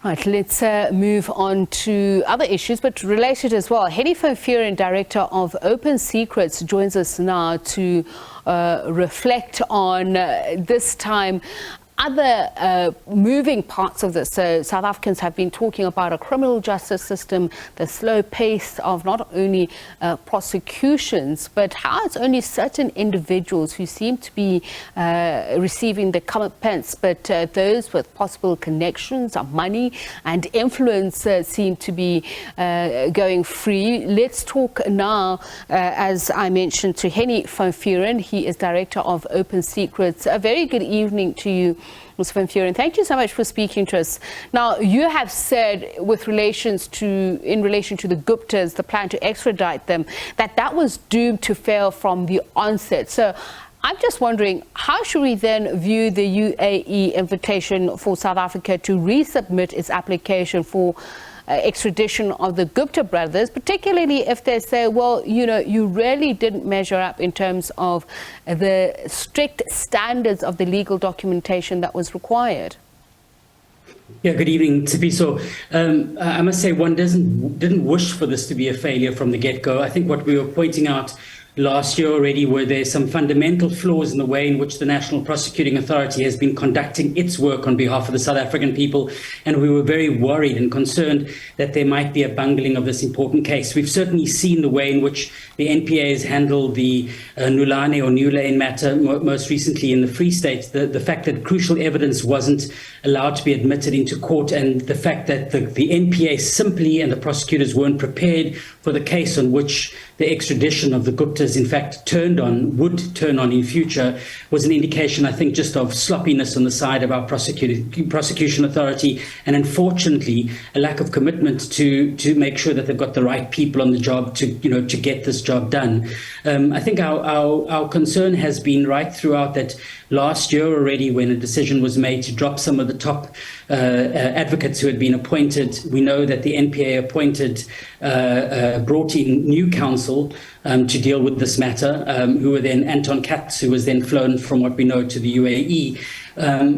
Right, let's move on to other issues, but related as well. Hennie, Director of Open Secrets, joins us now to reflect on this time other moving parts of this. So South Africans have been talking about a criminal justice system, the slow pace of not only prosecutions, but how it's only certain individuals who seem to be receiving the comeuppance, but those with possible connections of money and influence seem to be going free. Let's talk now, as I mentioned, to Hennie van Vuuren. He is Director of Open Secrets. A very good evening to you, Mr. van Vuuren. Thank you so much for speaking to us. Now, you have said in relation to the Guptas, the plan to extradite them, that was doomed to fail from the onset. So I'm just wondering, how should we then view the UAE invitation for South Africa to resubmit its application for extradition of the Gupta brothers, particularly if they say, well, you know, you really didn't measure up in terms of the strict standards of the legal documentation that was required? Yeah, good evening, Tsipiso. I must say, one didn't wish for this to be a failure from the get-go. I think what we were pointing out last year already were there some fundamental flaws in the way in which the National Prosecuting Authority has been conducting its work on behalf of the South African people, and we were very worried and concerned that there might be a bungling of this important case. We've certainly seen the way in which the NPA has handled the Nulane or New Lane matter, most recently in the Free State, the fact that crucial evidence wasn't allowed to be admitted into court, and the fact that the NPA simply and the prosecutors weren't prepared for the case on which the extradition of the Guptas in fact would turn on in future, was an indication, I think, just of sloppiness on the side of our prosecution authority, and unfortunately a lack of commitment to make sure that they've got the right people on the job to get this job done. I think our concern has been right throughout that last year already, when a decision was made to drop some of the top advocates who had been appointed. We know that the NPA brought in new counsel to deal with this matter, who were then Anton Katz, who was then flown, from what we know, to the UAE.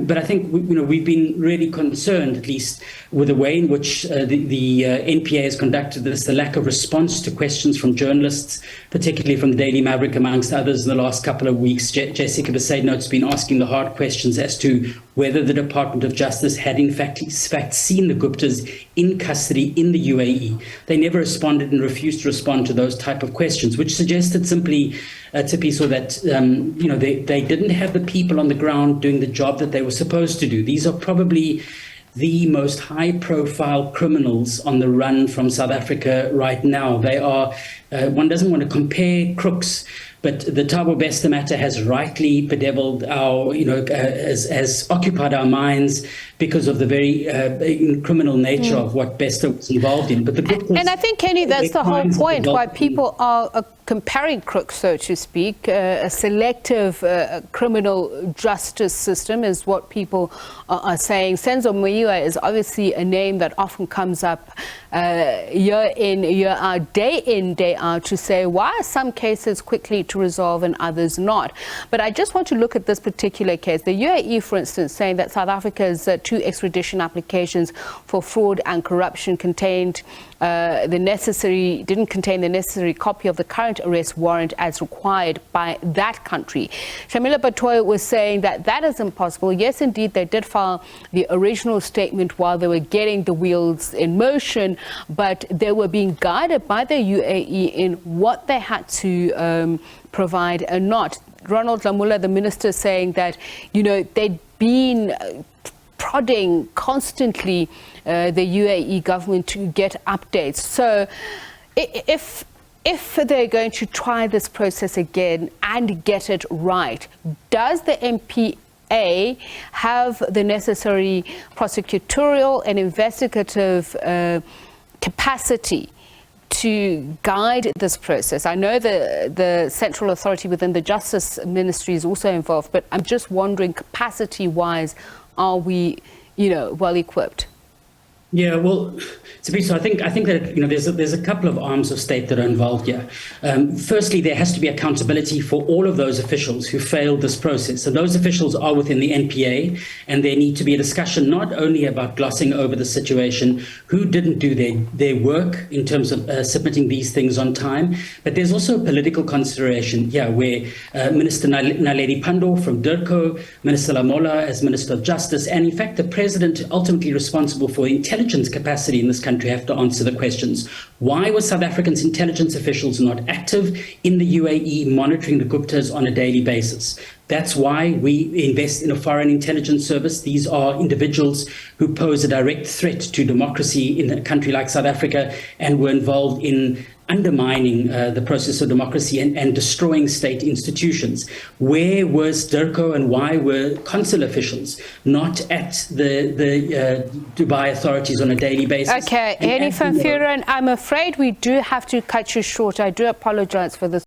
But I think we've been really concerned, at least, with the way in which the NPA has conducted this, the lack of response to questions from journalists, particularly from the Daily Maverick, amongst others, in the last couple of weeks. Jessica Besaidnote's been asking the hard questions as to whether the Department of Justice had in fact seen the Guptas in custody in the UAE. They never responded and refused to respond to those type of questions, which suggested simply, Tsipiso, that they didn't have the people on the ground doing the job that they were supposed to do. These are probably the most high-profile criminals on the run from South Africa right now. They are, one doesn't want to compare crooks, but the Thabo Bester matter has rightly bedeviled has occupied our minds because of the very criminal nature of what Bester was involved in. But and I think, Hennie, that's the whole point, why people are comparing crooks, so to speak. A selective criminal justice system is what people are saying. Senzo Muiwa is obviously a name that often comes up year in, year out, day out, to say why are some cases quickly to resolve and others not. But I just want to look at this particular case. The UAE, for instance, saying that South Africa's two extradition applications for fraud and corruption didn't contain the necessary copy of the current arrest warrant as required by that country. Shamila Batoy was saying that is impossible. Yes, indeed, they did file the original statement while they were getting the wheels in motion, but they were being guided by the UAE in what they had to provide and not. Ronald Lamula, the minister, saying that, they'd been prodding constantly the UAE government to get updates. So if they're going to try this process again and get it right, does the MPA have the necessary prosecutorial and investigative capacity to guide this process? I know the central authority within the Justice Ministry is also involved, but I'm just wondering, capacity-wise, are we, well equipped? Yeah, well, so I think that there's a couple of arms of state that are involved here. Firstly, there has to be accountability for all of those officials who failed this process, and those officials are within the NPA, and there need to be a discussion not only about glossing over the situation, who didn't do their work in terms of submitting these things on time, but there's also a political consideration here where Minister Naledi Pandor from DIRCO, Minister Lamola as Minister of Justice, and in fact the President ultimately responsible for intelligence capacity in this country have to answer the questions. Why were South Africa's intelligence officials not active in the UAE monitoring the Guptas on a daily basis? That's why we invest in a foreign intelligence service. These are individuals who pose a direct threat to democracy in a country like South Africa and were involved in undermining the process of democracy and destroying state institutions. Where was DIRCO and why were consular officials not at the Dubai authorities on a daily basis? Okay, Hennie van Vuuren, I'm afraid we do have to cut you short. I do apologize for this.